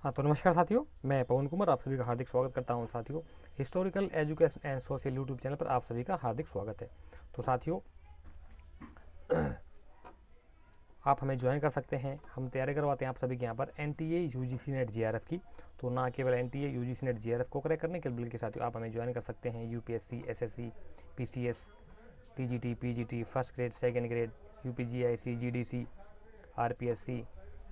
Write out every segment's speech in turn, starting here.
हाँ तो नमस्कार साथियों, मैं पवन कुमार आप सभी का हार्दिक स्वागत करता हूँ। साथियों, historical education and social YouTube channel पर आप सभी का हार्दिक स्वागत है। तो साथियों, आप हमें ज्वाइन कर सकते हैं। हम तैयारी करवाते हैं आप सभी के यहाँ पर NTA UGC नेट JRF की। तो ना केवल NTA UGC नेट JRF को क्रैक करने के लिए, बल्कि साथियों आप हमें ज्वाइन कर सकते हैं UPSC, SSC, PCS, TGT, PGT, first grade, second grade, UPGIC, GDC, RPSC,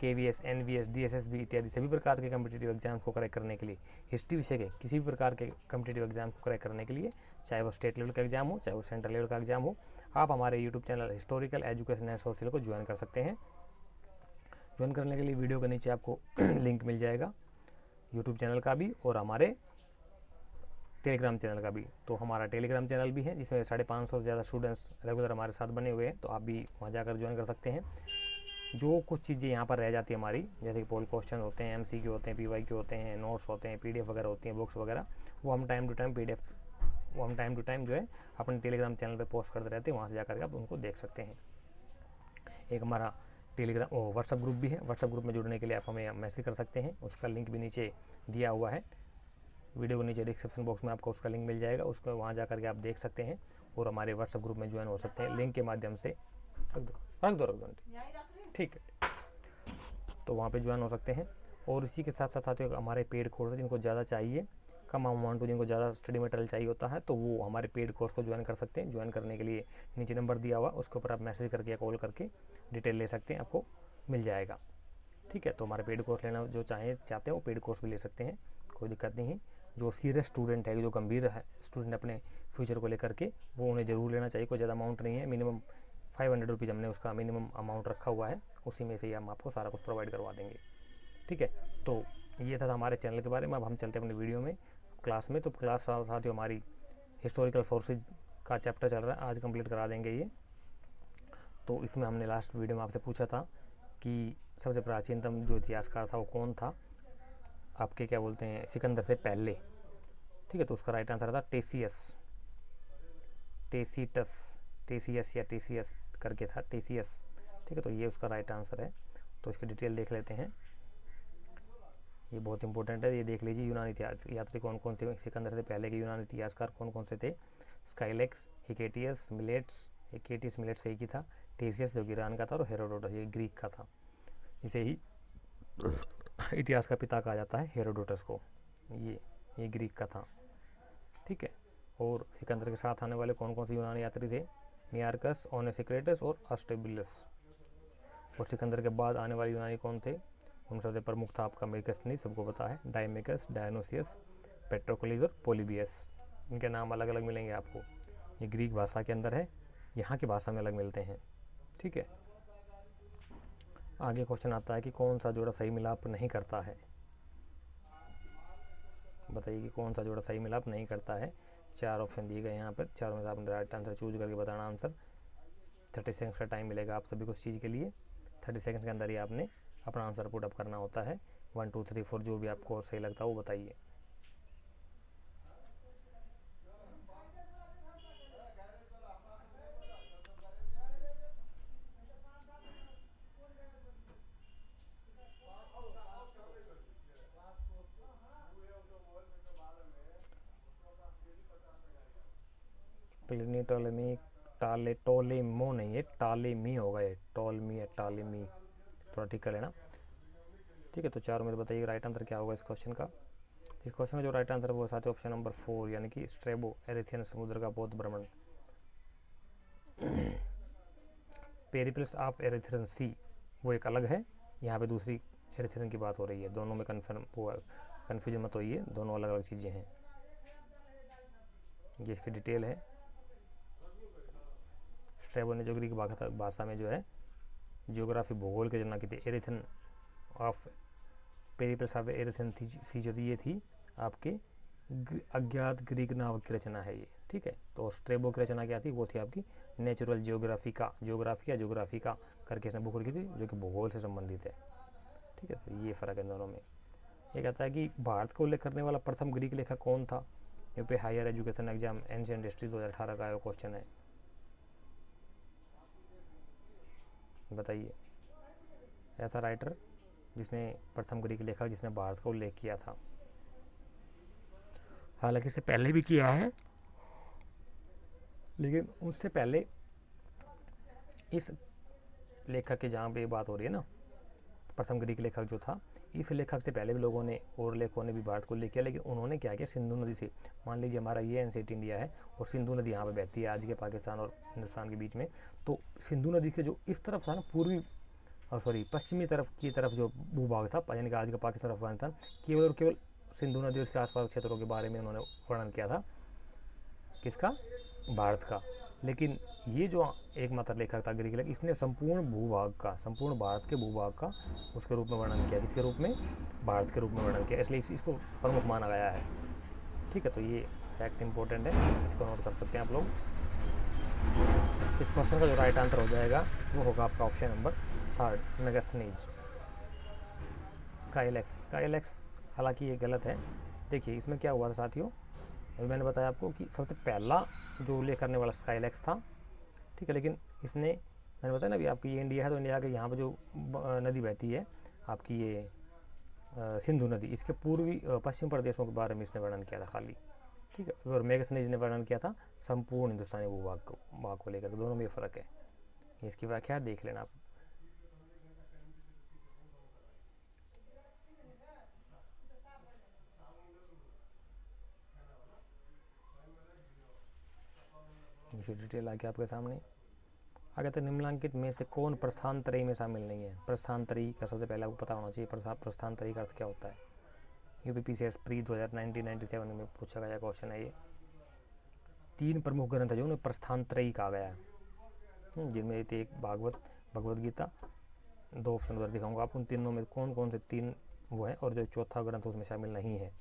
KVS, NVS, DSSB इत्यादि सभी प्रकार के कम्पिटेटिव एग्जाम को क्रैक करने के लिए, हिस्ट्री विषय के किसी भी प्रकार के कम्पिटेटिव एग्जाम को क्रैक करने के लिए, चाहे वो स्टेट लेवल का एग्जाम हो, चाहे वो सेंट्रल लेवल का एग्जाम हो, आप हमारे YouTube channel historical education and social को ज्वाइन कर सकते हैं। ज्वाइन करने के लिए वीडियो के नीचे आपको लिंक मिल जाएगा यूट्यूब चैनल का भी और हमारे टेलीग्राम चैनल का भी। तो हमारा टेलीग्राम चैनल भी है जिसमें 550 से ज़्यादा स्टूडेंट्स रेगुलर हमारे साथ बने हुए हैं, तो आप भी वहाँ जाकर ज्वाइन कर सकते हैं। जो कुछ चीज़ें यहाँ पर रह जाती है हमारी, जैसे कि पोल क्वेश्चन होते हैं, MCQ होते हैं, PYQ होते हैं, नोट्स होते हैं, PDF वगैरह होती हैं, बुक्स वगैरह, वो हम टाइम टू टाइम जो है अपने टेलीग्राम चैनल पे पोस्ट करते रहते हैं। वहाँ से जाकर के आप उनको देख सकते हैं। एक हमारा टेलीग्राम व्हाट्सअप ग्रुप भी है। व्हाट्सअप ग्रुप में जुड़ने के लिए आप हमें मैसेज कर सकते हैं, उसका लिंक भी नीचे दिया हुआ है। वीडियो के नीचे डिस्क्रिप्शन बॉक्स में आपको उसका लिंक मिल जाएगा, उसको वहाँ जा करके आप देख सकते हैं और हमारे व्हाट्सअप ग्रुप में ज्वाइन हो सकते हैं लिंक के माध्यम से। रख दो ठीक है। तो वहाँ पे ज्वाइन हो सकते हैं। और इसी के साथ साथ साथियों, हमारे पेड कोर्स जिनको ज़्यादा चाहिए, कम अमाउंट, जिनको ज़्यादा स्टडी मटेरियल चाहिए होता है, तो वो हमारे पेड कोर्स को ज्वाइन कर सकते हैं। ज्वाइन करने के लिए नीचे नंबर दिया हुआ, उसके ऊपर आप मैसेज करके या कॉल करके डिटेल ले सकते हैं, आपको मिल जाएगा। ठीक है। तो हमारे पेड कोर्स लेना जो चाहते हैं वो पेड कोर्स भी ले सकते हैं, कोई दिक्कत नहीं है। जो सीरियस स्टूडेंट है, जो गंभीर है स्टूडेंट अपने फ्यूचर को लेकर के, वो उन्हें ज़रूर लेना चाहिए। कोई ज़्यादा अमाउंट नहीं है, मिनिमम 500 रुपीज़ हमने उसका मिनिमम अमाउंट रखा हुआ है, उसी में से ही हम आपको सारा कुछ प्रोवाइड करवा देंगे। ठीक है। तो ये था हमारे चैनल के बारे में। अब हम चलते हैं अपने वीडियो में, क्लास में। तो क्लास साथ जो हमारी हिस्टोरिकल सोर्सेज का चैप्टर चल रहा है, आज कंप्लीट करा देंगे ये। तो इसमें हमने लास्ट वीडियो में आपसे पूछा था कि सबसे प्राचीनतम जो इतिहासकार था वो कौन था, आपके क्या बोलते हैं, सिकंदर से पहले। ठीक है। तो उसका राइट आंसर था टेसियस, टेसीटस, टेसियस या टेसियस करके था, टेसियस। ठीक है। तो ये उसका राइट आंसर है। तो इसकी डिटेल देख लेते हैं, ये बहुत इंपॉर्टेंट है, ये देख लीजिए। यूनानी इतिहास यात्री कौन कौन से, सिकंदर से पहले के यूनानी इतिहासकार कौन कौन से थे? स्काइलेक्स, हिकेटियस, मिलेट्स, हिकेटियस मिलेट्स एक ही था, टेसियस जो ईरान का था, और हेरोडोटस ये ग्रीक का था। इसे ही इतिहास का पिता कहा जाता है, हेरोडोटस को। ये ग्रीक का था। ठीक है। और सिकंदर के साथ आने वाले कौन कौन से यूनानी यात्री थे? नियार्कस, ओनेसिक्रेटस और अस्टेबिलस। और सिकंदर के बाद आने वाले यूनानी कौन थे? उन सबसे प्रमुख था आपका मेगस्थनीज, सबको पता है, डायमेकस, डायनोसियस, पेट्रोक्लिस और पोलिबियस। इनके नाम अलग अलग मिलेंगे आपको। ये ग्रीक भाषा के अंदर है, यहाँ की भाषा में अलग मिलते हैं। ठीक है। आगे क्वेश्चन आता है कि कौन सा जोड़ा सही मिलाप नहीं करता है? बताइए कि कौन सा जोड़ा सही मिलाप नहीं करता है। 4 ऑप्शन दिए गए यहाँ पर, चारों में से आपने राइट आंसर चूज करके बताना आंसर। 30 सेकंड का टाइम मिलेगा आप सभी को इस चीज़ के लिए। 30 सेकंड के अंदर ही आपने अपना आंसर पुट अप करना होता है। 1 2 3 4 जो भी आपको सही लगता है वो बताइए। प्लिनी, टोलेमी, टोलेमो नहीं है, टालेमी होगा ये, टोलमी है, टालेमी, थोड़ा ठीक कर लेना। ठीक है। तो चारों में बताइए राइट आंसर क्या होगा इस क्वेश्चन का। इस क्वेश्चन में जो राइट आंसर है वो साथ ही ऑप्शन नंबर 4 यानी कि स्ट्रेबो एरिथियन समुद्र का बौद्ध भ्रमण। पेरिप्लस ऑफ एरिथ्रन सी वो एक अलग है, यहाँ पे दूसरी एरिथ्रन की बात हो रही है। दोनों में कन्फ्यूजन मत होइए, दोनों अलग अलग चीज़ें हैं। ये इसकी डिटेल है। स्ट्रेबो ने जो ग्रीक भाषा में जो है जियोग्राफी, भूगोल की रचना की थी। एरिथन ऑफ पेरिप्लस ऑफ एरिथन सी जो थी, ये थी आपके अज्ञात ग्रीक नावक की रचना है ये। ठीक है। तो स्ट्रेबो की रचना क्या थी? वो थी आपकी नेचुरल जियोग्राफी का, ज्योग्राफी का करके इसने बुक लिखी थी, जो कि भूगोल से संबंधित है। ठीक है। तो ये फ़र्क है दोनों में। ये कहता है कि भारत को उल्लेख करने वाला प्रथम ग्रीक लेखक कौन था? UP higher education exam ancient history 2018 का क्वेश्चन है, बताइए। ऐसा राइटर जिसने प्रथम ग्रीक लेखक जिसने भारत का उल्लेख किया था। हालांकि इससे पहले भी किया है, लेकिन उससे पहले इस लेखक की जहाँ पे बात हो रही है ना, प्रथम ग्रीक लेखक जो था, इस लेखक से पहले भी लोगों ने और लेखकों ने भी भारत को उल्लेख किया, लेकिन उन्होंने क्या किया, सिंधु नदी से, मान लीजिए हमारा ये एनसीटी इंडिया है और सिंधु नदी यहाँ पे बहती है आज के पाकिस्तान और हिंदुस्तान के बीच में, तो सिंधु नदी के जो इस तरफ था ना, पूर्वी पश्चिमी तरफ की तरफ जो भूभाग था, यानी कि आज का पाकिस्तान और अफगानिस्तान, केवल और केवल सिंधु नदी उसके आसपास क्षेत्रों के बारे में उन्होंने वर्णन किया था, किसका, भारत का। लेकिन ये जो एकमात्र लेखक था ग्रीक लेखक, इसने संपूर्ण भूभाग का, संपूर्ण भारत के भूभाग का उसके रूप में वर्णन किया, जिसके रूप में, भारत के रूप में वर्णन किया, इसलिए इसको प्रमुख माना गया है। ठीक है, तो ये फैक्ट इंपॉर्टेंट है, इसको नोट कर सकते हैं आप लोग। इस क्वेश्चन का जो राइट आंसर हो जाएगा वो होगा आपका ऑप्शन नंबर 3, मेगास्थनीज, स्काईलैक्स। हालांकि ये गलत है। देखिए इसमें क्या हुआ था साथियों, अभी मैंने बताया आपको कि सबसे पहला जो उल्लेख करने वाला स्काईलैक्स था, ठीक है, लेकिन इसने, मैंने बताया ना अभी आपकी ये इंडिया है, तो इंडिया के यहाँ पे जो नदी बहती है आपकी ये सिंधु नदी, इसके पूर्वी पश्चिम प्रदेशों के बारे में इसने वर्णन किया था खाली। ठीक है, और मेगास्थनीज ने वर्णन किया था संपूर्ण हिंदुस्तानी भूभाग को लेकर, दोनों में फ़र्क है, इसकी व्याख्या देख लेना आप। ये डिटेल आके आपके सामने आगे। तो निम्नलिखित में से कौन प्रस्थान त्रयी में शामिल नहीं है। प्रस्थान त्रयी का सबसे पहले आपको पता होना चाहिए, प्रस्थान त्रयी का अर्थ क्या होता है। यूपीपीसीएस प्री 1997 में पूछा गया क्वेश्चन है ये। 3 प्रमुख ग्रंथ है जो उन्हें प्रस्थान त्रयी कहा गया है, जिनमें एक भगवत गीता, 2 ऑप्शन उधर दिखाऊंगा आप, उन तीनों में कौन कौन से 3 वो है, और जो चौथा ग्रंथ उसमें शामिल नहीं है।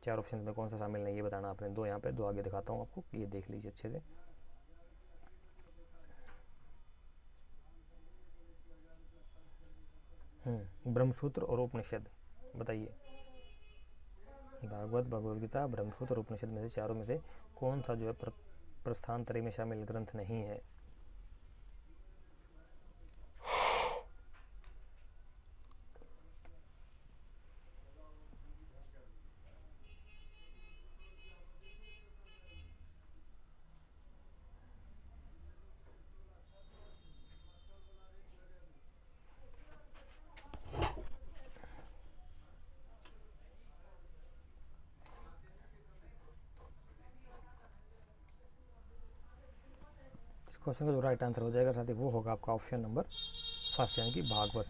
4 ऑप्शन में कौन सा शामिल नहीं है बताना आपने। 2 यहाँ पे, 2 आगे दिखाता हूँ आपको, ये देख लीजिए अच्छे से। ब्रह्मसूत्र और उपनिषद, बताइए। भगवत गीता, ब्रह्मसूत्र और उपनिषद में से चारों में से कौन सा जो है प्रस्थान त्रयी में शामिल ग्रंथ नहीं है। क्वेश्चन का जो राइट आंसर हो जाएगा साथी वो होगा आपका ऑप्शन नंबर 1, यानी कि भागवत,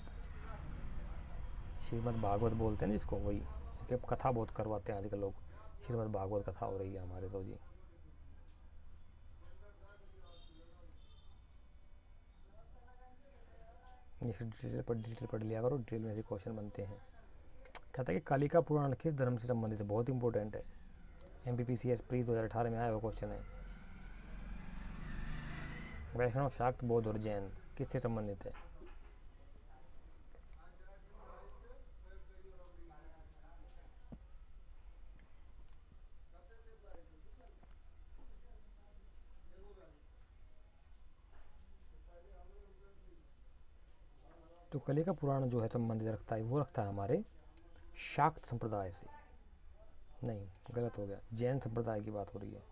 श्रीमद् भागवत बोलते हैं जिसको, वही। क्योंकि कथा बहुत करवाते हैं आजकल लोग, श्रीमद् भागवत कथा हो रही है हमारे तो जी। जैसे डिटेल पढ़ लिया करो, डिटेल में से क्वेश्चन बनते हैं। कहता है कि कालिका पुराण किस धर्म से संबंधित है, बहुत इंपॉर्टेंट है, MPPCS प्री 2018 में आया हुआ क्वेश्चन है। वैष्णव, शाक्त, बौद्ध और जैन किससे संबंधित है। तो कलिका पुराण जो है संबंधित रखता है, वो रखता है हमारे शाक्त संप्रदाय से। नहीं, गलत हो गया, जैन संप्रदाय की बात हो रही है।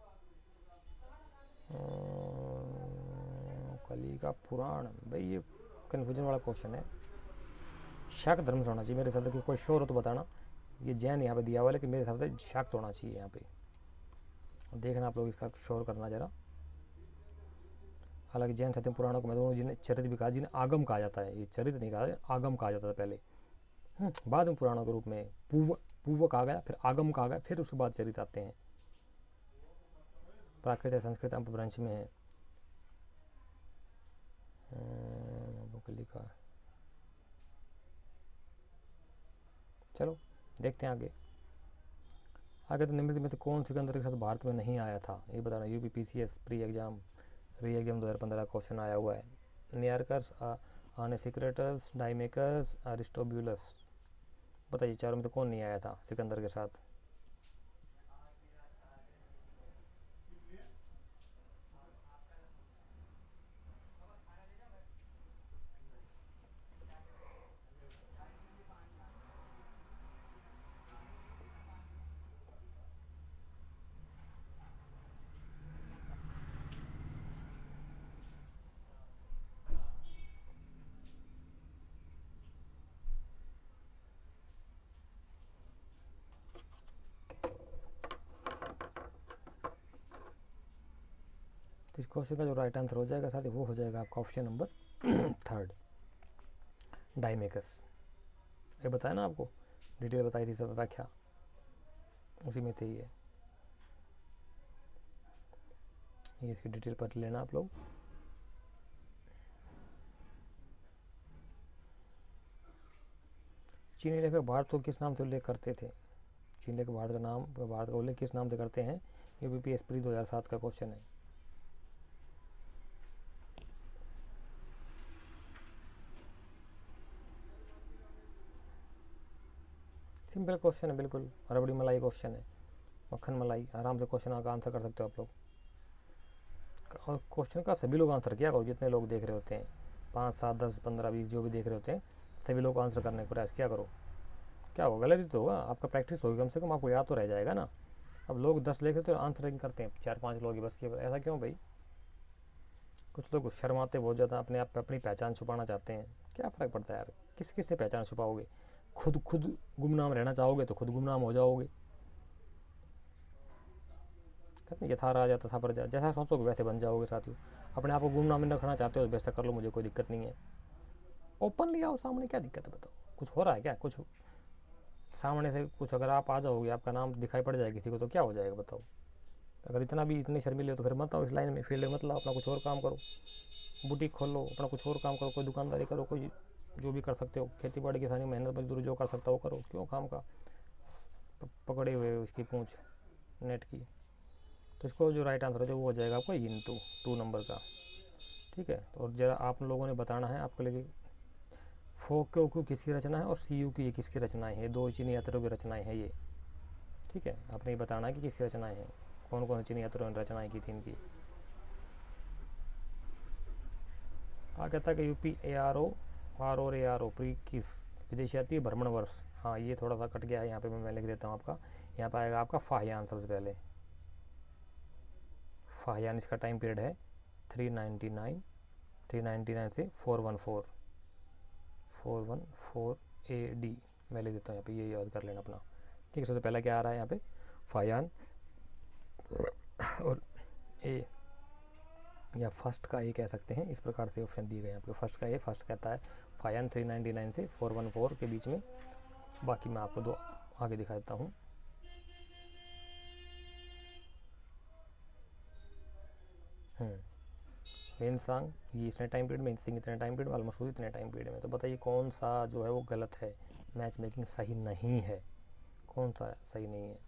कलिका पुराण, भाई ये कन्फ्यूजन वाला क्वेश्चन है। शाक्त धर्म से होना चाहिए मेरे हिसाब से, कोई श्योर हो तो बताना। ये जैन यहाँ पे दिया हुआ है, लेकिन मेरे हिसाब से शाक्त होना चाहिए यहाँ पे, देखना आप लोग इसका श्योर करना जरा। हालांकि जैन सत्य पुराणों को मैं दोनों जिन्हें चरित्र भी कहा, जिन्हें आगम कहा जाता है, ये चरित्र नहीं कहा, आगम कहा जाता था पहले, बाद में पुराणों के रूप में पूर्व कहा गया, फिर आगम कहा गया, फिर उसके बाद चरित्र आते हैं। प्राकृत संस्कृत अपभ्रंश में है। लिखा, चलो देखते हैं आगे। तो निम्नलिखित में से कौन सिकंदर के साथ भारत में नहीं आया था, ये बताना। यूपीपीसीएस प्री एग्जाम 2015 क्वेश्चन आया हुआ है। नियार्कस, आनेसिक्रेटस, डाइमेकस, अरिस्टोब्यूलस, बताइए चारों में से कौन नहीं आया था सिकंदर के साथ। इस क्वेश्चन का जो राइट आंसर हो जाएगा साथ ही वो हो जाएगा आपका ऑप्शन नंबर थर्ड, डाइमेकस। ये बताया ना आपको, डिटेल बताई थी सब व्याख्या, उसी में से ही है ये, इसकी डिटेल पढ़ लेना आप लोग। चीनी लेखक भारत को किस नाम से उल्लेख करते थे? चीनी लेखक भारत का उल्लेख किस नाम से करते हैं? यूपीपीएस प्री 2007 का क्वेश्चन है। सिंपल क्वेश्चन है बिल्कुल, रबड़ी मलाई क्वेश्चन है, मक्खन मलाई, आराम से क्वेश्चन का आंसर कर सकते हो आप लोग। और क्वेश्चन का सभी लोग आंसर किया करो, जितने लोग देख रहे होते हैं, 5, 7, 10, 15, 20 जो भी देख रहे होते हैं, सभी लोग आंसर करने का प्रयास किया करो। क्या होगा, गलत ही तो होगा, आपका प्रैक्टिस होगी, कम से कम आपको याद तो रह जाएगा ना। अब लोग 10 लेख तो आंसर नहीं करते हैं, 4-5 लोग ही बस केवल, ऐसा क्यों भाई? कुछ लोग शर्माते बहुत ज़्यादा, अपने आप पे अपनी पहचान छुपाना चाहते हैं। क्या फ़र्क पड़ता है यार, किस किस से पहचान छुपाओगे? खुद गुमनाम रहना चाहोगे तो खुद गुमनाम हो जाओगे। कहते हैं यथा राजा तथा प्रजा, जैसा सोचोगे वैसे बन जाओगे साथियों। अपने आप को गुमनाम रखना चाहते हो तो वैसा कर लो, मुझे कोई दिक्कत नहीं है। ओपनली आओ सामने, क्या दिक्कत है बताओ? कुछ हो रहा है क्या? कुछ सामने से कुछ अगर आप आ जाओगे, आपका नाम दिखाई पड़ जाए किसी को तो क्या हो जाएगा बताओ? अगर इतनी शर्मिले हो तो फिर मत आओ इस लाइन में, फील्ड में मत लाओ, अपना कुछ और काम करो, बुटीक खोल लो, अपना कुछ और काम करो, कोई दुकानदारी करो, कोई जो भी कर सकते हो, खेती बाड़ी किसानी मेहनत मजदूरी जो कर सकता हो करो, क्यों काम का पकड़े हुए उसकी पूंछ नेट की। तो इसको जो राइट आंसर है वो हो जाएगा आपका इंतु 2 नंबर का। ठीक है, तो और जरा आप लोगों ने बताना है आपके लिए फोक्योकु किसकी रचना है और सीयू की ये किसकी रचनाएं हैं, 2 चीनी यात्रियों की रचनाएं हैं ये। ठीक है, आपने ये बताना है कि किसकी रचनाएं हैं, कौन कौन सी चीनी यात्रियों ने रचनाएं की थी इनकी। कहता है कि यूपी ARO और ARO प्री किस विदेशी यात्री भ्रमण वर्ष। हाँ, ये थोड़ा सा कट गया है यहाँ पे, मैं लिख देता हूँ आपका। यहाँ पे आएगा आपका फाहियान सबसे पहले। फाहियान इसका टाइम पीरियड है 399 से 414 AD। मैं लिख देता हूँ यहाँ पे, ये याद कर लेना अपना। ठीक है, सबसे पहला क्या आ रहा है यहाँ पे? फाहियान, और ए या फर्स्ट का ए कह सकते हैं, इस प्रकार से ऑप्शन दिए गए हैं आपके। फर्स्ट का ए, फर्स्ट कहता है फाहियान 399 से 414 के बीच में। बाकी मैं आपको 2 आगे दिखा देता हूँ। मेनसांग ये इतने टाइम पीरियड में, मेनसिंग इतने टाइम पीरियड में, अलमसूद इतने टाइम पीरियड में। तो बताइए कौन सा जो है वो गलत है, मैच मेकिंग सही नहीं है, कौन सा सही नहीं है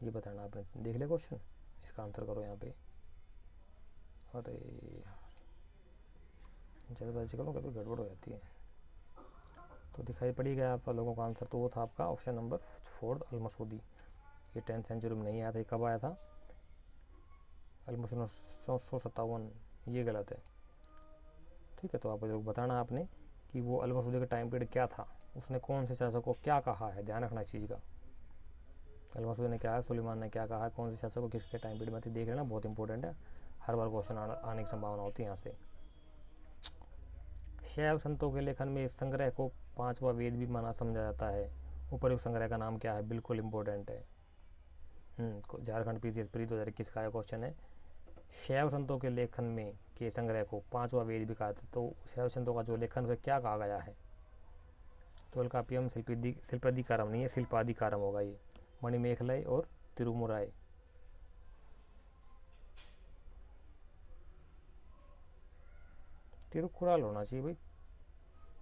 ये बताना आपने। देख लिया क्वेश्चन, इसका आंसर करो यहाँ पे। अरे यार जल्दबाजी करो, कभी गड़बड़ हो जाती है। तो दिखाई पड़ी गया आप लोगों का आंसर, तो वो था आपका ऑप्शन नंबर 4 अलमसूदी। ये 10th सेंचुरी में नहीं आया था, कब आया था? अलमसूद 957, ये गलत है। ठीक है, तो आप लोग बताना आपने कि वो अलमसूदी का टाइम पीरियड क्या था, उसने कौन से शासक को क्या कहा है, ध्यान रखना इस चीज़ का। अलमसूदी ने क्या है, सुलेमान ने क्या कहा है, कौन से शासक को किसके टाइम पीरियड में थी, देख लेना, बहुत इंपॉर्टेंट है, हर बार क्वेश्चन आने की संभावना होती है यहाँ से। शैव संतों के लेखन में इस संग्रह को 5वां वेद भी माना समझा जाता है, उपयुक्त संग्रह का नाम क्या है? बिल्कुल इंपॉर्टेंट है। झारखंड PCS प्री 2021 का क्वेश्चन है। शैव संतों के लेखन में के संग्रह को 5वां वेद भी कहा था, तो शैव संतों का जो लेखन है क्या कहा गया है? तोलकाप्पियम शिल्पादिकारम नहीं है, शिल्पादिकारम होगा ये। मणिमेखलय और तिरुमुराय। तिरुकुराल होना चाहिए भाई,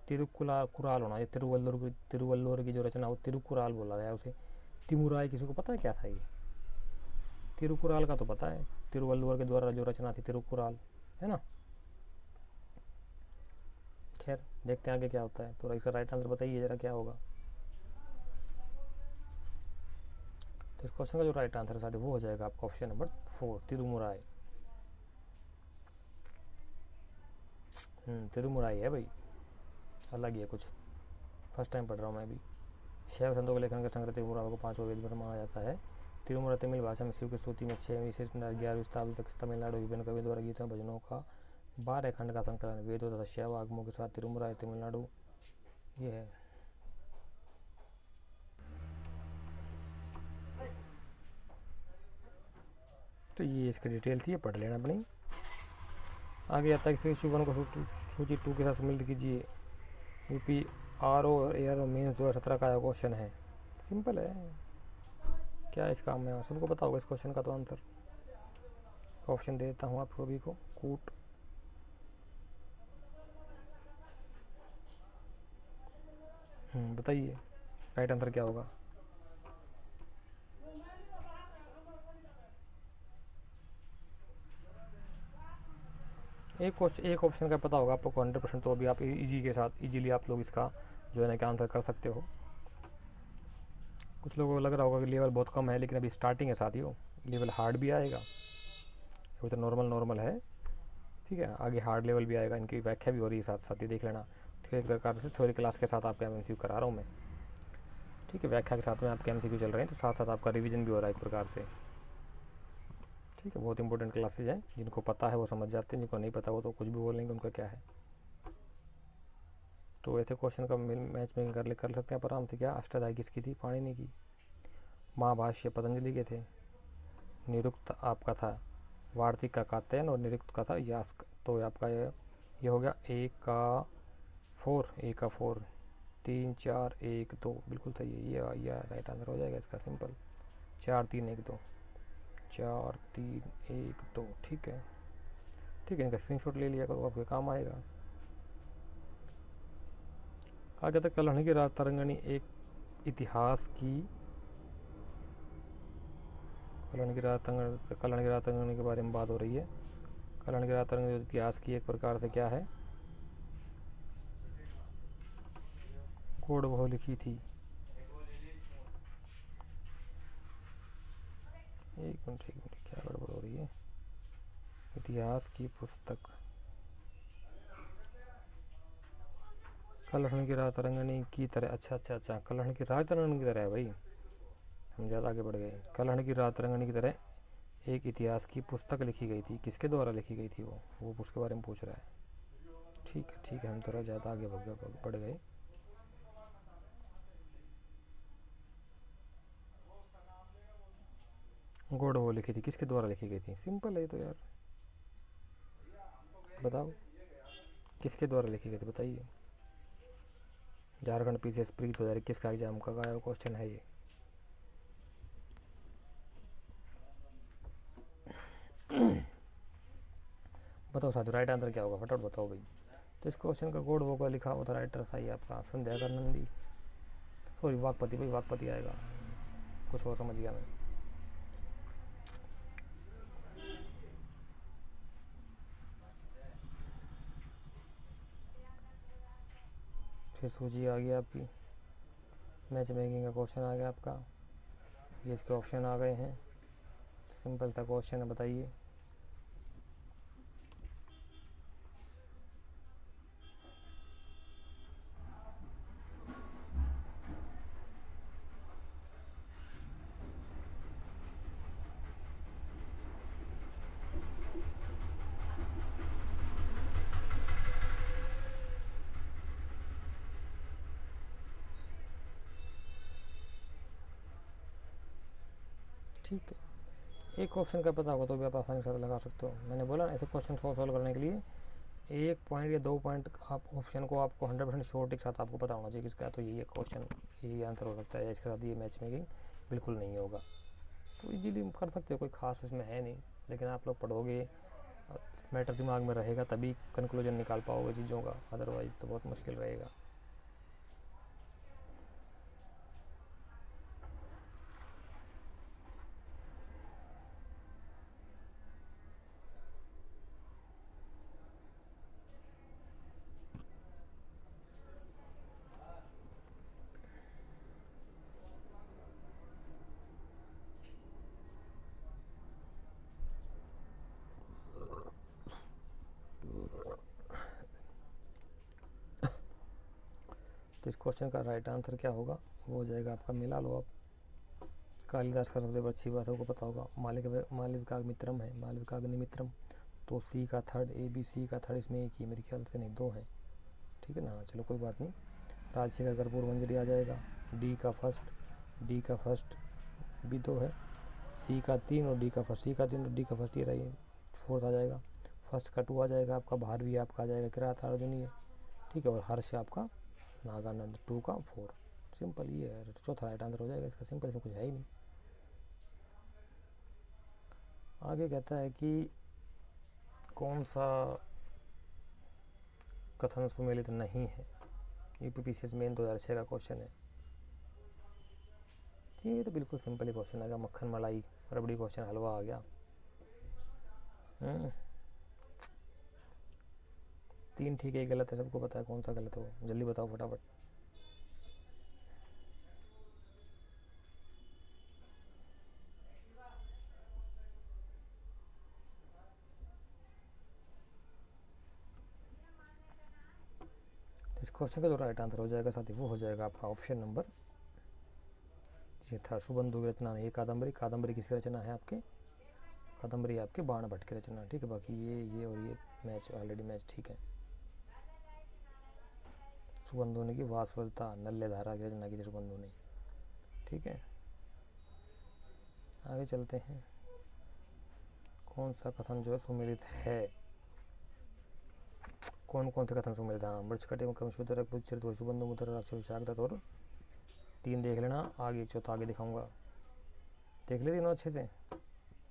तिरुकुराल होना चाहिए। तिरुवल्लुवर की जो रचना वो तिरुकुराल बोला गया उसे। तिमुराई किसी को पता है क्या था ये? तिरुकुराल का तो पता है, तिरुवल्लुवर के द्वारा जो रचना थी तिरुकुराल, है ना। खैर देखते हैं आगे क्या होता है। तो इसका राइट आंसर बताइए जरा क्या होगा। तो इस क्वेश्चन का जो राइट आंसर है वो हो जाएगा आपका ऑप्शन नंबर 4 तिरुमुराई। तिरुमुराई है भाई, अलग ही है कुछ, फर्स्ट टाइम पढ़ रहा हूँ मैं भी। शैव संतों के लेखन के संग्रह तिरुमुराई को 5वां वेद में माना जाता है। तिरुमुरा तमिल भाषा में शिव की स्तुति में 6वीं से 11वीं शताब्दी तक तमिलनाडु विभिन्न कवियों द्वारा गीतों भजनों का 12 खंड का संकलन, वेदों तथा शैव आगमों के साथ तिरुमुराई तमिलनाडु ये है। तो ये इसकी डिटेल थी, ये पढ़ लेना अपनी। आगे आता है कि वन को सूची 2 के साथ सम्मिलित कीजिए। यूपी आर ओ और ए आर ओ मीन्स 2017 का क्वेश्चन है। सिंपल है, क्या इस काम में सबको पता होगा इस क्वेश्चन का तो आंसर। ऑप्शन दे देता हूँ आप सभी को। कूट, बताइए राइट आंसर क्या होगा। एक ऑप्शन का पता होगा आपको 100%, तो अभी आप इजी के साथ इजीली आप लोग इसका जो है ना कि आंसर कर सकते हो। कुछ लोगों को लग रहा होगा कि लेवल बहुत कम है, लेकिन अभी स्टार्टिंग है साथियों, लेवल हार्ड भी आएगा। अभी तो नॉर्मल है, ठीक है, आगे हार्ड लेवल भी आएगा। इनकी व्याख्या भी हो रही है साथ साथ, ही देख लेना। एक प्रकार से थ्योरी क्लास के साथ आपका MCQ करा रहा हूँ मैं, ठीक है, व्याख्या के साथ में आपके MCQ चल रहे हैं, तो साथ साथ आपका रिवीजन भी हो रहा है एक प्रकार से, ठीक है। बहुत इंपॉर्टेंट क्लासेज हैं, जिनको पता है वो समझ जाते हैं, जिनको नहीं पता वो तो कुछ भी बोलेंगे, उनका क्या है। तो ऐसे क्वेश्चन का मैच में कर सकते हैं आप आराम से। क्या अष्टाध्यायी किसकी थी? पाणिनि की। महाभाष्य पतंजलि के थे। निरुक्त आपका था वार्तिक का कात्यायन, और निरुक्त का था यास्क। तो आपका ये हो गया ए का 4, 3 4 1 2, बिल्कुल सही है। ये राइट आंसर हो जाएगा इसका, सिंपल। 4 3 1 2, 4 3 1 2, ठीक है, ठीक है। इनका स्क्रीनशॉट ले लिया करो, आपके काम आएगा। आगे तक कल्हण की रात तरंगणी एक इतिहास की, कल्हण की रात तरंगणी के बारे में बात हो रही है। कल्हण की रात तरंगणी इतिहास की एक प्रकार से क्या है, कोड वो लिखी थी। एक मिनट, क्या गड़बड़ हो रही है। इतिहास की पुस्तक, कल्हण की रात तरंगणी की तरह। अच्छा, कल्हण की रात तरंगणी की तरह है भाई, हम ज़्यादा आगे बढ़ गए। कल्हण की रात तरंगणी की तरह एक इतिहास की पुस्तक लिखी गई थी। किसके द्वारा लिखी गई थी वो उसके बारे में पूछ रहा है। ठीक है, हम थोड़ा ज़्यादा आगे बढ़ गए। गॉड वो लिखी थी, किसके द्वारा लिखी गई थी? सिंपल है तो यार, बताओ किसके द्वारा लिखी गई थी, बताइए। झारखंड PCS प्री 2021 का एग्जाम का आया क्वेश्चन है ये। बताओ साथियों राइट आंसर क्या होगा, फटाफट बताओ भाई। तो इस क्वेश्चन का कोड वो लिखा हुआ था, राइटर सही आपका संध्याकर नंदी, सॉरी वाकपति भाई, वाकपति आएगा, कुछ और समझ गया मैं। फिर सूची आ गई आपकी, मैच मेकिंग का क्वेश्चन आ गया आपका, ये इसके ऑप्शन आ गए हैं। सिंपल सा क्वेश्चन है, बताइए। ठीक है, एक क्वेश्चन का पता होगा तो भी आप आसानी से लगा सकते हो। मैंने बोला ना, ऐसे क्वेश्चन सॉल्व करने के लिए 1 पॉइंट या 2 पॉइंट आप ऑप्शन को आपको 100% श्योरिटी के साथ आपको पता होना चाहिए किसका, तो यही क्वेश्चन, यही आंसर हो सकता है। इसके साथ ये मैच मेकिंग बिल्कुल नहीं होगा, तो इजीली कर सकते हो, कोई खास उसमें है नहीं। लेकिन आप लोग पढ़ोगे, मैटर दिमाग में रहेगा, तभी कंक्लूजन निकाल पाओगे चीज़ों का, अदरवाइज तो बहुत मुश्किल रहेगा। तो इस क्वेश्चन का राइट आंसर क्या होगा, वो हो जाएगा आपका, मिला लो आप। कालिदास का सबसे अच्छी बात सबको पता होगा, मालविका मित्रम है, मालविकाग्नि मित्रम। तो सी का थर्ड, ABC का थर्ड, इसमें एक ही मेरे ख्याल से, नहीं 2 है, ठीक है ना। चलो कोई बात नहीं। राजशेखर कर्पूर मंजरी आ जाएगा। डी का फर्स्ट भी 2 है। सी का 3 और डी का फर्स्ट, सी का 3 और डी का फर्स्ट, ये रही फोर्थ आ जाएगा। फर्स्ट का 2 आ जाएगा आपका, बाहर भी आपका आ जाएगा किरात अर्जुनी है, ठीक है। और हर्ष आपका नागानंद 2 का 4। सिंपल ये है, चौथा राइट आंसर हो जाएगा इसका, सिंपल, इसमें कुछ है ही नहीं। आगे कहता है कि कौन सा कथन सुमेलित नहीं है। यूपीपीसीएस मेन 2006 का क्वेश्चन है। ये तो बिल्कुल सिंपल ही क्वेश्चन आ गया, मक्खन मलाई रबड़ी क्वेश्चन, हलवा आ गया। 3 ठीक है, 1 गलत है, सबको पता है कौन सा गलत है वो, जल्दी बताओ फटाफट। इस क्वेश्चन का जो राइट आंसर हो जाएगा साथी, वो हो जाएगा आपका ऑप्शन नंबर ये था, सुबंधु की रचना है। ये कादम्बरी, कादम्बरी किसकी रचना है आपके, कादम्बरी आपके बाण भट्ट की रचना, ठीक है। बाकी ये और ये मैच ऑलरेडी मैच, ठीक है। सुबंधु ने की वासवदता नल्ले धारा की रचना की थी सुबंधु ने, ठीक है। आगे चलते हैं। कौन सा कथन जो है सुमेलित है, कौन कौन से कथन सुमेलित है। मृच कटे में कमशूद्र चरित सुबंधु मुद्र राक्षस विशाखदत्त, और 3 देख लेना, आगे चौथा आगे दिखाऊंगा, देख ले तीनों अच्छे से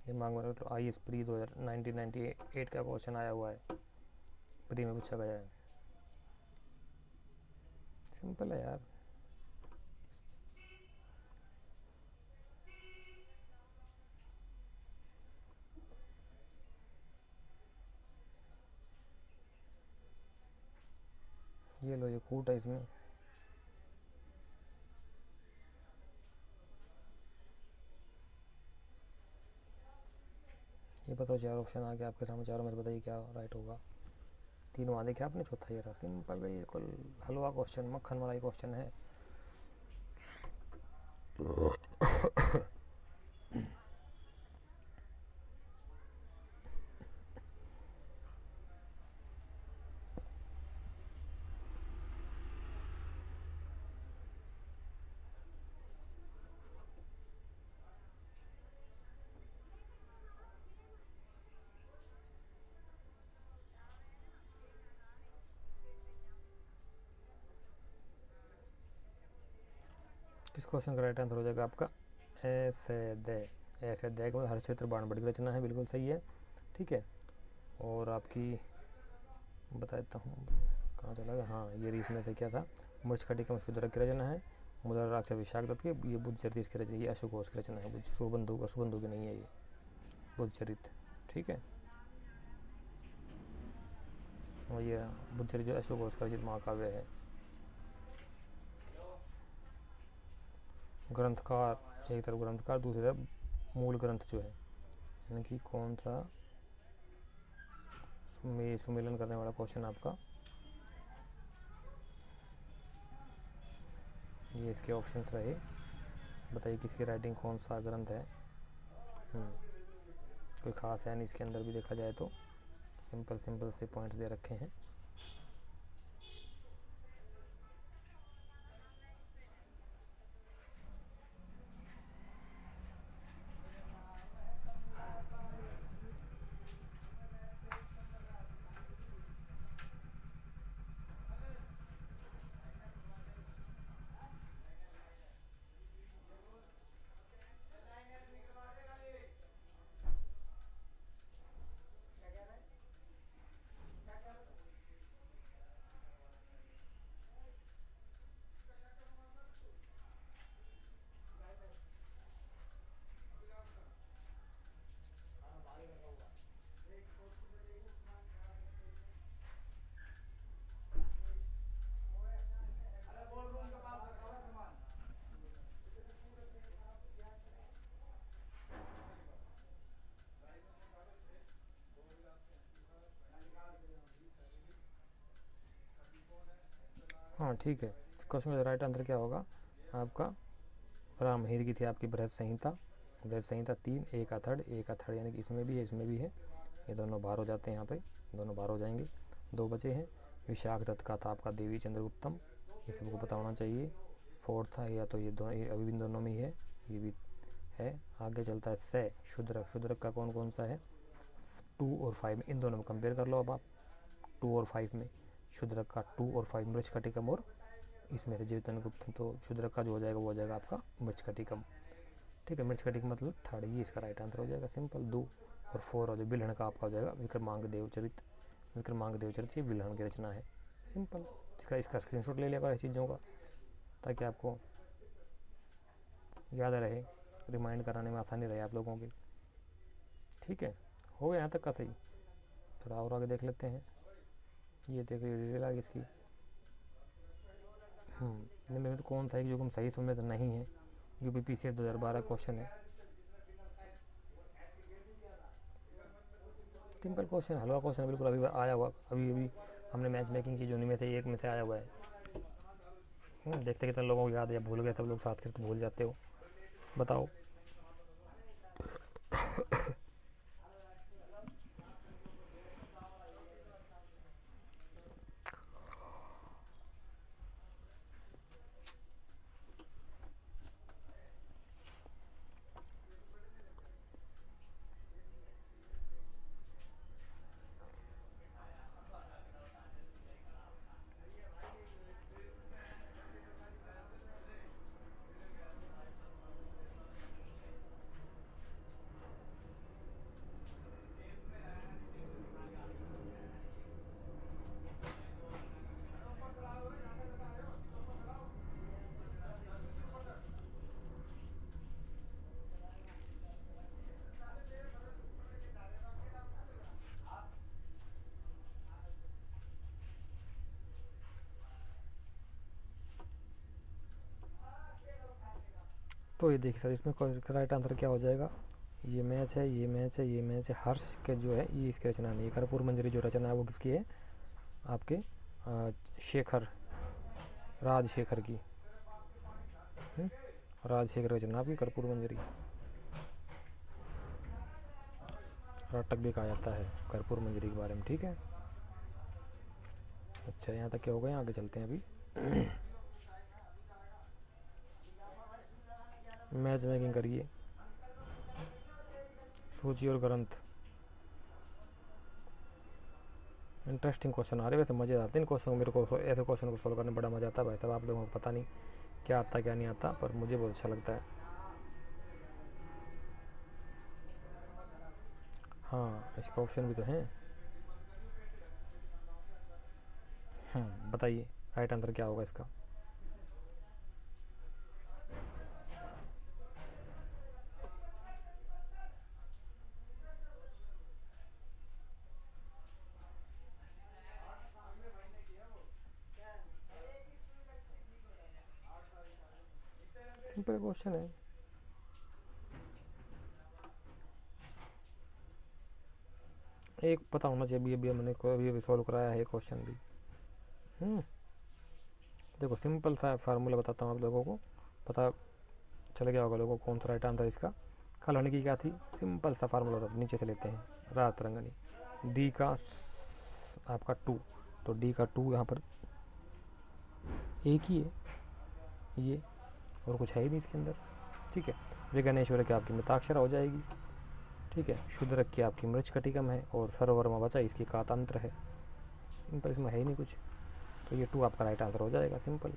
दिमाग में। तो आई एस प्री 1998 का क्वेश्चन आया हुआ है, प्री में पूछा गया है, सिंपल है यार। ये लो, ये कूट है इसमें। ये बताओ, 4 ऑप्शन आ गया आपके सामने, चारों में बताइए क्या राइट होगा। 3 वहाँ देखे आपने, चौथा ये रहा, सिंपल बिल्कुल हलवा क्वेश्चन, मक्खन मलाई क्वेश्चन है। किस क्वेश्चन का राइट आंसर हो जाएगा आपका, ऐसे दे, ऐसे दे के हर क्षेत्र बाण भट्ट की रचना है, बिल्कुल सही है, ठीक है। और आपकी बता देता हूँ, कहाँ चला गया, हाँ ये रीस में से क्या था, मृच कटी का शूद्रक की रचना है, मुद्रा राक्षस विशाखदत्त की, ये बुद्ध चरित की रचना, ये अशोकोश की रचना है, सुबंधु की नहीं है ये बुद्ध चरित, ठीक है। और ये बुद्ध चरित जो अशोकोश का रचित महाकाव्य है। ग्रंथकार, एक तरफ ग्रंथकार, दूसरी तरफ मूल ग्रंथ जो है, यानी कि कौन सा सुमेलन करने वाला क्वेश्चन आपका, ये इसके ऑप्शंस रहे, बताइए किसकी राइटिंग, कौन सा ग्रंथ है। कोई ख़ास है नहीं इसके अंदर भी देखा जाए तो, सिंपल सिंपल से पॉइंट्स दे रखे हैं। हाँ ठीक है, क्वेश्चन का राइट आंसर क्या होगा आपका, ब्राह्मण की थी आपकी बृहद संहिता, बृहद संहिता 3, एक अथर्ड, एक अथर्ड, यानी कि इसमें भी है इसमें भी है, ये दोनों बाहर हो जाते हैं, यहाँ पे दोनों बाहर हो जाएंगे, 2 बचे हैं। विशाखदत्त का था आपका देवी चंद्रगुप्तम, ये सबको पता होना चाहिए। 4 था या तो ये दोनों, अभी भी दोनों में ही है, ये भी है। आगे चलता है से शुद्रक। शुद्रक का कौन कौन सा है? 2 और 5 में, इन दोनों में कंपेयर कर लो अब आप। 2 और 5 में शुद्रक का 2 और 5 मृच्छकटिकम, और इसमें से जीवितन गुप्त, तो शुद्रक का जो हो जाएगा वो हो जाएगा आपका मृच्छकटिकम। ठीक है, मृच्छकटिकम मतलब थर्ड, ये इसका राइट आंसर हो जाएगा सिंपल। 2 और 4 हो जाए बिल्हण का आपका हो जाएगा विक्रमांक देवचरित। विक्रमांक देवचरित ये विल्हण की रचना है सिंपल। इसका स्क्रीनशॉट ले लिया करो चीज़ों का, ताकि आपको याद रहे, रिमाइंड कराने में आसानी रहे आप लोगों की। ठीक है, हो गया यहाँ तक का सही। थोड़ा और आगे देख लेते हैं। ये देखिए डिटेल आगे इसकी। इनमें तो कौन सा है जो हम सही समय तो नहीं है। UPPCS 2012 क्वेश्चन है, सिंपल क्वेश्चन, हलवा क्वेश्चन बिल्कुल अभी आया हुआ, अभी हमने मैच मेकिंग की जो उनमें से एक में से आया हुआ है। देखते कितने लोगों को याद है, भूल गए सब लोग साथ के तो भूल जाते हो, बताओ। तो ये देखिए सर, इसमें राइट आंसर क्या हो जाएगा? ये मैच है, ये मैच है, ये मैच है। हर्ष के जो है ये इसकी रचना नहीं है। कर्पूर मंजरी जो रचना है वो किसकी है? आपके शेखर, राजशेखर की। राजशेखर रचना आपकी कर्पूर मंजरी। राटक भी कहा जाता है कर्पूर मंजरी के बारे में। ठीक है, अच्छा यहाँ तक क्या हो गया, आगे चलते हैं अभी। मैच मेकिंग करिए, सूची और ग्रंथ। इंटरेस्टिंग क्वेश्चन आ रहे, वैसे मजे आते हैं इन क्वेश्चन, मेरे को ऐसे क्वेश्चन को सॉल्व करने में बड़ा मजा आता है भाई साहब। आप लोगों को पता नहीं क्या आता क्या नहीं आता, पर मुझे बहुत अच्छा लगता है। हाँ, इसका क्वेश्चन भी तो है। बताइए राइट आंसर क्या होगा इसका? सिंपल क्वेश्चन है। एक पता होना चाहिए, अभी अभी हमने अभी अभी सॉल्व कराया है क्वेश्चन भी। देखो सिंपल सा फार्मूला बताता हूँ आप लोगों को, पता चल गया होगा लोगों को कौन सा राइट आंसर इसका। कलहण की क्या थी? सिंपल सा फार्मूला था, नीचे से लेते हैं। रात रंगनी, डी का आपका 2, तो डी का 2 यहाँ पर एक ही है ये, और कुछ है ही नहीं इसके अंदर। ठीक है, विघ्नेश्वर की आपकी मिताक्षरा हो जाएगी। ठीक है, शुद्रक की आपकी मृच्छकटिकम है, और सर्ववर्मा बचा इसकी कातंत्र है। सिंपल, इसमें है ही नहीं कुछ, तो ये 2 आपका राइट आंसर हो जाएगा सिंपल।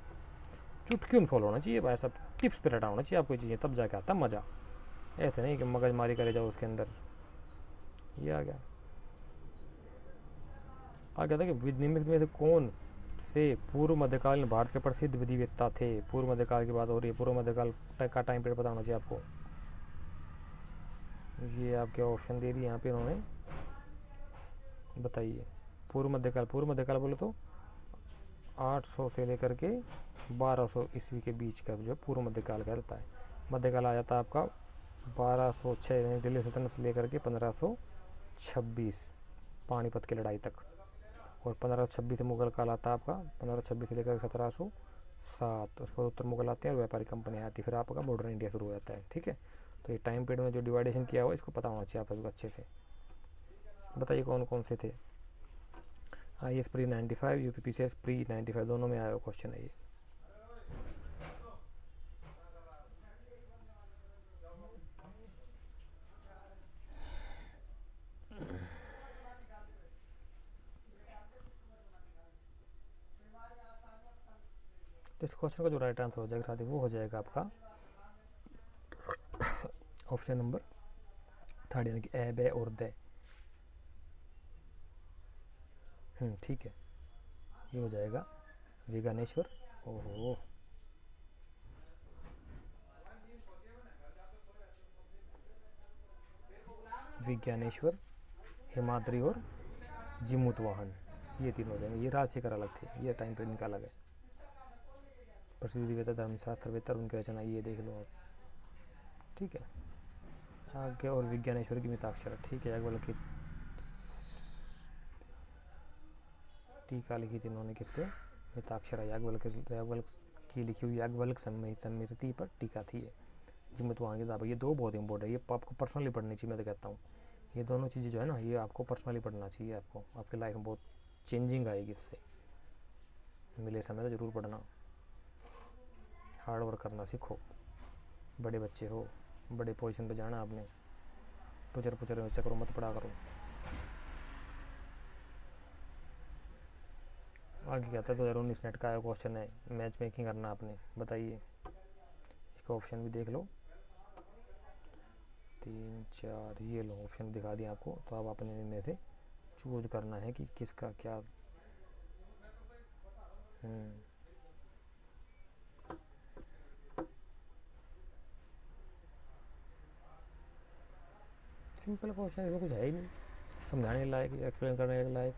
चुटकियों में फॉलो होना चाहिए भाई सब, टिप्स पे रटा होना चाहिए आपको चीज़ें, तब जाके आता मज़ा। ऐसे नहीं कि मगजमारी करे जाओ उसके अंदर। ये आ गया था कि निम्नलिखित में से कौन से पूर्व मध्यकालीन भारत के प्रसिद्ध विधिवेत्ता थे? पूर्व मध्यकाल की बात हो रही है, पूर्व मध्यकाल का टाइम पीरियड पता होना चाहिए आपको। ये आपके ऑप्शन दे दिए यहाँ पे इन्होंने, बताइए। पूर्व मध्यकाल, पूर्व मध्यकाल बोले तो 800 से लेकर के 1200 ईस्वी के बीच का जो पूर्व मध्यकाल कहलाता है। मध्यकाल आ जाता है आपका 1206 दिल्ली सल्तनत से लेकर के 1526 पानीपत की लड़ाई तक, और 1526 से मुगल काल आता है आपका 1526 से लेकर 1707। उसके बाद उत्तर मुगल आते हैं और व्यापारी कंपनी आती है, फिर आपका मॉडर्न इंडिया शुरू हो जाता है। ठीक है, तो ये टाइम पीरियड में जो डिवाइडेशन किया हुआ इसको पता होना चाहिए आप सबको अच्छे से। बताइए कौन कौन से थे? IAS प्री 95, UPPCS प्री 95, दोनों में आया हुआ क्वेश्चन है ये। तो इस क्वेश्चन का जो राइट आंसर हो जाएगा साथी वो हो जाएगा आपका ऑप्शन नंबर थर्ड, यानी कि ए, बे और दे। ठीक है, ये हो जाएगा विज्ञानेश्वर। ओहो, विज्ञानेश्वर, हिमाद्री और जिमुत वाहन, ये तीन हो जाएंगे। ये राजशेखर अलग थे, ये टाइम पीरियड इनका अलग है। प्रसिद्धिवेता, धर्मशास्त्रवेता, उनकी रचना ये देख लो आप। ठीक है, आगे और विज्ञानेश्वर की मिताक्षर, ठीक है, याज्ञवल्क्य की टीका लिखी थी इन्होंने, किस पे? मिताक्षर, याज्ञवल्क्य की लिखी हुई याज्ञवल्क्य समृति पर टीका थी ये। जिमुत वाहन की किताब, ये दो बहुत इंपॉर्टेंट है, ये आपको पर्सनली पढ़नी चाहिए, मैं तो कहता हूँ। ये दोनों चीज़ें जो है ना, ये आपको पर्सनली पढ़ना चाहिए, आपको आपकी लाइफ में बहुत चेंजिंग आएगी इससे। मिले समय तो ज़रूर पढ़ना, हार्ड वर्क करना सीखो, बड़े बच्चे हो, बड़े पोजीशन पे जाना आपने, टुचर पुचर में चक्रों मत पड़ा करो। आगे कहता है 2019 नेट का आया क्वेश्चन है, मैच मेकिंग करना आपने, बताइए। इसका ऑप्शन भी देख लो, 3 4 ये लो ऑप्शन दिखा दिया आपको, तो अब अपने इनमें से चूज करना है कि किसका क्या। सिंपल क्वेश्चन, इसमें कुछ है ही नहीं समझाने के लायक, एक्सप्लेन करने के लायक।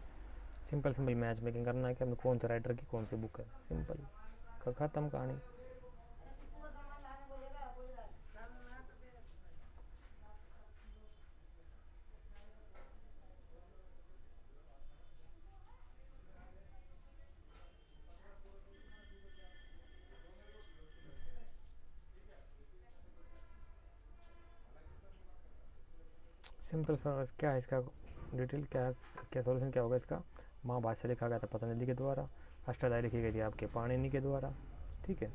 सिंपल सिंपल मैच मेकिंग करना है कि हमें कौन से राइटर की कौन सी बुक है, सिंपल, खत्म कहानी। सिंपल सा क्या है इसका डिटेल, क्या सॉल्यूशन क्या होगा इसका? महाभाष्य लिखा गया था पतंजलि के द्वारा, अष्टाध्यायी लिखी गई थी आपके पाणिनि के द्वारा, ठीक है,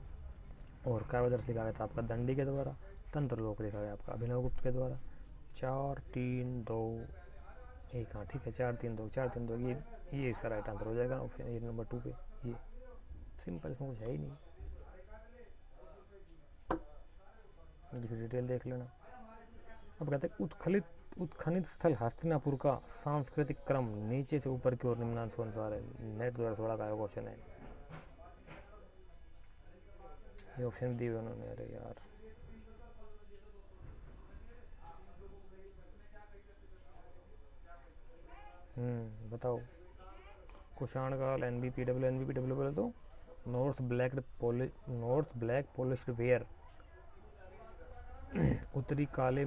और काव्यदर्श लिखा गया था आपका दंडी के द्वारा, तंत्रलोक लिखा गया आपका अभिनवगुप्त के द्वारा। 4 3 2 1, हाँ ठीक है, 4 3 2 4 3 2, ये इसका राइट आंसर हो जाएगा ऑप्शन ए नंबर 2 पे। ये सिंपल, इसमें कुछ है ही नहीं, डिटेल देख लेना। अब कहते हैं उत्खनित स्थल हस्तिनापुर का सांस्कृतिक क्रम नीचे से ऊपर की ओर निम्नानुसार है। नेट 2016 का क्वेश्चन है, ये ऑप्शन दिए उन्होंने, अरे यार। बताओ। कुषाण काल, एनबीपीडब्ल्यू बोले तो नॉर्थ ब्लैक पॉलिश्ड वेयर, उत्तरी काले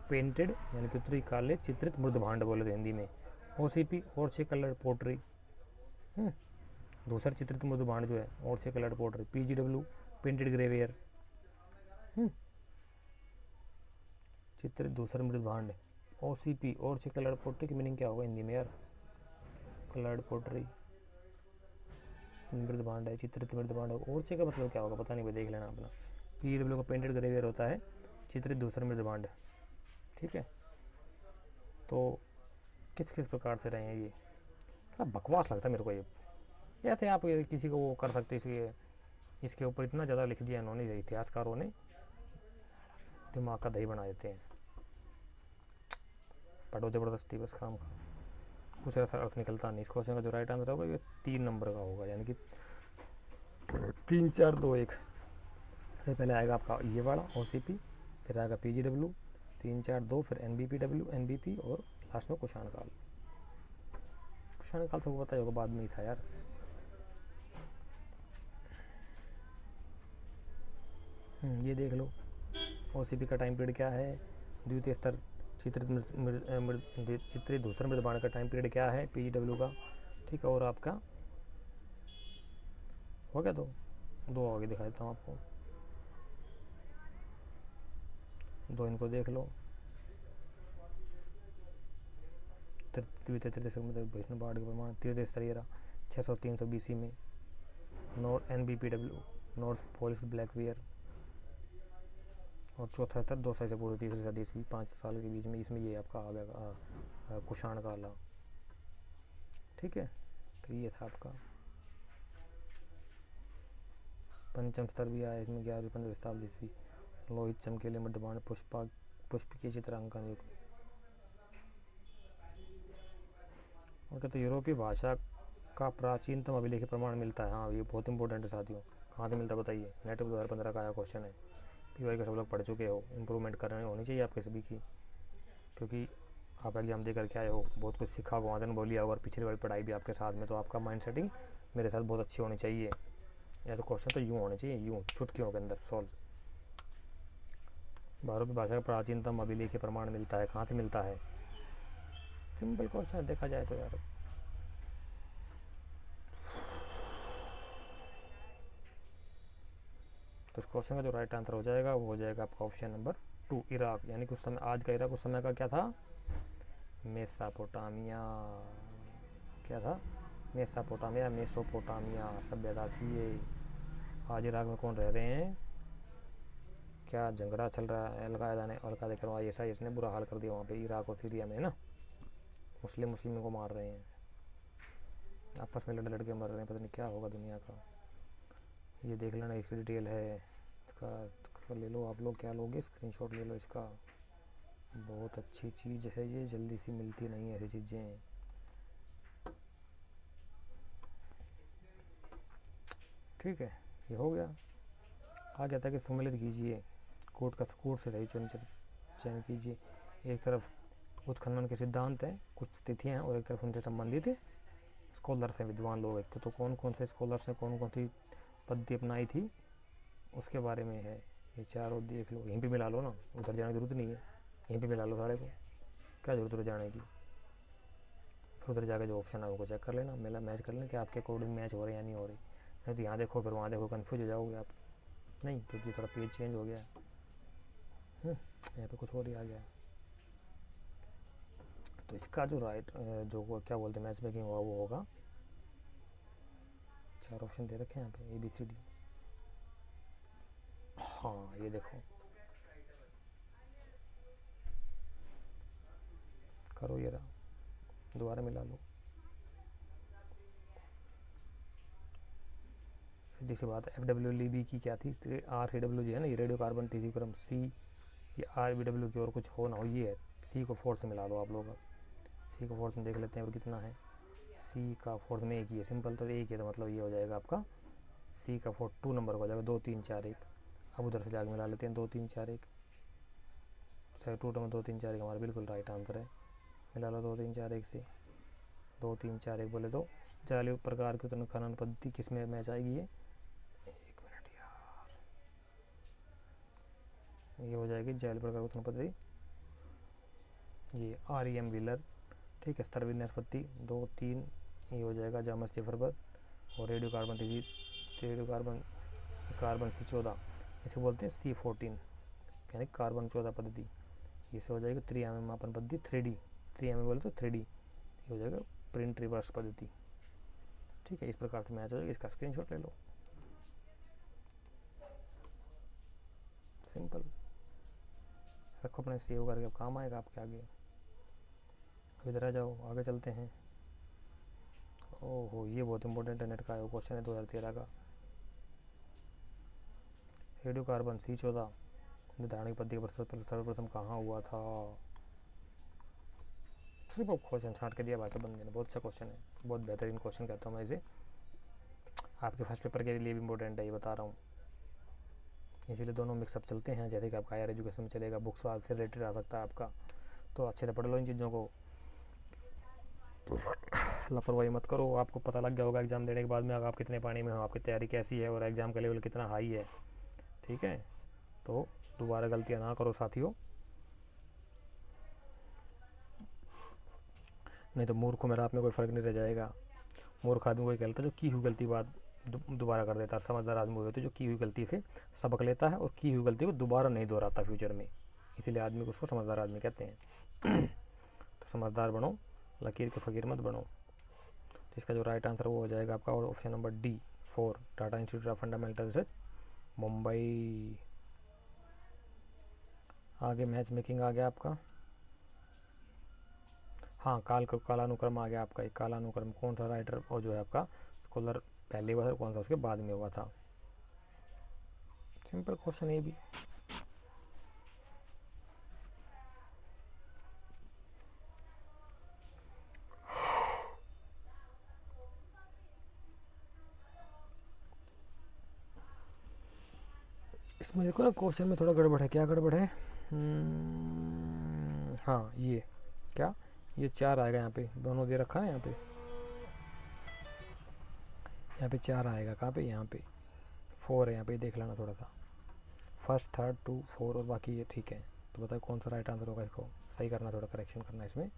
पेंटेड, यानी कि उत्तरी काले चित्रित मृद भांड बोले तो हिंदी में। ओसीपी और से कलर पोट्री, दूसरा चित्रित मृद भांड जो है और से colour pottery. PGW painted grey ware, चित्रित दूसरा मृद भांड। ओसीपी और से कलर पोट्री की मीनिंग क्या होगा हिंदी में यार? कलर्ड पोट्री मृद भांड है, चित्रित मृद भांड होगा, और से का मतलब क्या होगा पता नहीं, भाई देख लेना अपना। पीडब्ल्यू का पेंटेड ग्रेवियर होता है चित्रित दूसरा मृद भांड, ठीक है। तो किस किस प्रकार से रहे हैं ये, बकवास लगता है मेरे को ये। जैसे आप किसी को वो कर सकते, इसके ऊपर इतना ज़्यादा लिख दिया इन्होंने, इतिहासकारों ने, दिमाग का दही बना देते हैं। पढ़ो ज़बरदस्ती बस काम का, कुछ ऐसा अर्थ निकलता नहीं। इस क्वेश्चन का जो राइट आंसर होगा ये 3 नंबर का होगा, यानी कि 3 4 2 1। सबसे पहले आएगा आपका ये वाला ओसीपी, फिर आएगा पीजीडब्ल्यू, 3 4 2, फिर एनबीपी और लास्ट में कुषाण काल। कुषाण काल तो पता ही होगा, बाद में ही था यार। ये देख लो, ओसीपी का टाइम पीरियड क्या है, द्वितीय स्तर चित्रित धूसर मृद भांड का टाइम पीरियड क्या है पीजीडब्ल्यू का, ठीक है। और आपका हो गया, 2 आगे दिखा देता हूँ आपको, 2 इनको देख लो। द्वितीय तृतीय मतलब वैष्णव बाढ़ के प्रमाण, तृतीय स्तरीय 600-300 BC में। North NBPW north polish black ware, और चौथा स्तर 200 से पूर्व 3री सदी ईस्वी, 5 साल के बीच में, इसमें ये आपका आ गया कुषाण काल, ठीक है। तो ये था आपका पंचम स्तर भी आया इसमें 11वीं 15वीं शताब्दी ईस्वी। लोहित चमकीले मध्यबाण पुष्पकीय चित्रांकन युक्त। और कहते यूरोपीय भाषा का प्राचीनतम अभिलेख प्रमाण मिलता है। हाँ, ये बहुत इंपॉर्टेंट है साथियों। कहाँ से मिलता है बताइए? नेट 2015 का आया क्वेश्चन है। पीवाई का सब लोग पढ़ चुके हो, इंप्रूवमेंट करनी होनी चाहिए आपके सभी की, क्योंकि आप एग्जाम दे करके आए हो, बहुत कुछ सीखा होगा, वहाँ बोलिए, और पिछली वाली पढ़ाई भी आपके साथ में, तो आपका माइंड सेटिंग मेरे साथ बहुत अच्छी होनी चाहिए। या तो क्वेश्चन तो यूँ होने चाहिए, यूँ चुटकियों के अंदर सॉल्व। भारतीय भाषा का प्राचीनतम अभिलेख प्रमाण मिलता है, कहाँ से मिलता है? सिंपल क्वेश्चन है देखा जाए तो यार। तो इस क्वेश्चन का जो राइट आंसर हो जाएगा वो हो जाएगा आपका ऑप्शन नंबर 2, इराक। यानी कि उस समय, आज का इराक उस समय का क्या था? मेसोपोटामिया। क्या था? मेसोपोटामिया, मेसोपोटामिया सभ्यता थी ये। आज इराक में कौन रह रहे हैं? क्या झगड़ा चल रहा है? अलकायदा ने, अलकायदा करवा ऐसा, इसने बुरा हाल कर दिया वहाँ पे इराक और सीरिया में ना। मुस्लिम को मार रहे हैं, आपस में लड़ के मर रहे हैं, पता नहीं क्या होगा दुनिया का। ये देख लेना, इसकी डिटेल है, इसका ले लो आप लोग। क्या लोगे? स्क्रीनशॉट ले लो इसका। बहुत अच्छी चीज़ है ये, जल्दी सी मिलती नहीं है ऐसी चीज़ें। ठीक है, ये हो गया। आ गया था कि सम्मिलित कीजिए, कोर्ट से सही चयन कीजिए। एक तरफ उत्खनन के सिद्धांत हैं, कुछ तिथियाँ हैं, और एक तरफ उनसे संबंधित स्कॉलर्स हैं, विद्वान लोग हैं। तो कौन कौन से स्कॉलर्स ने कौन कौन सी पद्धति अपनाई थी उसके बारे में है। ये चारों देख लो, यहीं पे मिला लो ना, उधर जाने की जरूरत नहीं है, यहीं पे मिला लो साढ़े को, क्या जरूरत है जाने की? फिर उधर जाकर जो ऑप्शन है उनको चेक कर लेना, मेला मैच कर लेना कि आपके अकॉर्डिंग मैच हो रहे या नहीं हो रही। नहीं तो यहाँ देखो फिर वहाँ देखो, कन्फ्यूज हो जाओगे आप। नहीं, क्योंकि थोड़ा पेज चेंज हो गया है, यहाँ पे कुछ और ही आ गया। तो इसका जो राइट, जो क्या बोलते हैं, मैच मेकिंग हुआ वो होगा, 4 ऑप्शन दे रखे हैं यहाँ पे, ABCD। हाँ, ये देखो, करो ये रहा, दोबारा मिला लो, सीधी सी बात है। FWLB की क्या थी? RCWG है ना, ये रेडियो कार्बन तीसरी क्रम। C, ये RBW की और कुछ हो ना हो, ये है। C को फोर्थ में मिला लो आप लोग। C को फोर्थ में देख लेते हैं और कितना है। C का फोर्थ में एक ही है, सिंपल, तो एक ही है, तो मतलब ये हो जाएगा आपका C का फोर्थ 2 नंबर का हो जाएगा, 2 3 4 1। अब उधर से जाके मिला लेते हैं, 2 3 4 1, सर 2 में 2 3 4 1 हमारा बिल्कुल राइट आंसर है। मिला लो 2 3 4 1 से, 2 3 4 1 बोले तो जाली प्रकार की उत्खनन खनन पद्धति किस में मैच आएगी? ये 1 मिनट यार, ये हो जाएगी जाली प्रकार उत्खनन पद्धति, ये REM व्हीलर, ठीक है। स्तर विन्यासपत्ति 2 3, ये हो जाएगा जामस जेफरबर। और radio carbon radio carbon C14, इसे बोलते हैं C14, यानी कार्बन 14 पद्धति। इससे हो जाएगी त्रिआयामी मापन पद्धति, 3D, त्रिआयामी बोले तो 3D, ये हो जाएगा प्रिंट रिवर्स पद्धति। ठीक है, इस प्रकार से मैच हो जाएगा। इसका स्क्रीनशॉट ले लो, सिंपल रखो अपने, सेव करके, अब काम आएगा आपके आगे। अब इधर आ जाओ, आगे चलते हैं। ओहो, ये बहुत इंपॉर्टेंट है, नेट का क्वेश्चन है 2013 का। रेडियो कार्बन C14 निर्धारण पद्धति का सर्वप्रथम कहाँ हुआ था? सिर्फ क्वेश्चन छांट के दिया भाषा बंदे ने, बहुत अच्छा क्वेश्चन है, बहुत बेहतरीन क्वेश्चन कहता हूँ मैं इसे। आपके फर्स्ट पेपर के लिए भी इंपॉर्टेंट है, ये बता रहा हूँ, इसीलिए दोनों मिक्सअप चलते हैं। जैसे कि आपका हायर एजुकेशन में चलेगा, बुक्स से रिलेटेड आ सकता है आपका, तो अच्छे से पढ़ लो इन चीज़ों को, लापरवाही मत करो। आपको पता लग गया होगा एग्ज़ाम देने के बाद में आप कितने पानी में हो, आपकी तैयारी कैसी है और एग्ज़ाम का लेवल कितना हाई है। ठीक है, तो दोबारा गलतियाँ ना करो साथियों, नहीं तो मूर्खों में रात में कोई फ़र्क नहीं रह जाएगा। मूर्ख आदमी कोई कहता है जो की हुई गलती बात दोबारा कर देता है। समझदार आदमी वो होता है जो की हुई गलती से सबक लेता है और की हुई गलती को दोबारा नहीं दोहराता फ्यूचर में, इसीलिए आदमी को उसको समझदार आदमी कहते हैं। तो समझदार बनो, लकीर के फ़कीर मत बनो। तो इसका जो राइट आंसर वो हो जाएगा आपका, और option number D4, Tata institute of fundamental research, Mumbai. आगे मैच मेकिंग आ गया आपका। हाँ, कालानुक्रम आ गया आपका। एक कालानुक्रम कौन सा राइटर और जो है आपका स्कॉलर पहले हुआ था, कौन सा उसके बाद में हुआ था। सिंपल क्वेश्चन ये भी। इसमें देखो ना क्वेश्चन में थोड़ा गड़बड़ है। क्या गड़बड़ है? हाँ ये क्या, ये 4 आएगा यहाँ पे, दोनों दे रखा है यहाँ पे, यहाँ पे 4 आएगा। कहाँ पे? यहाँ पे 4 है, यहाँ पे देख लेना थोड़ा सा। फर्स्ट, थर्ड, 2, 4 और बाकी ये ठीक है। तो बताओ कौन सा राइट आंसर होगा? इसको सही करना, थोड़ा करेक्शन करना इसमें।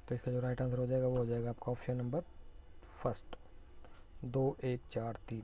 तो इसका जो राइट आंसर हो जाएगा वो हो जाएगा आपका ऑप्शन नंबर फर्स्ट, 2, 1, 4, 3।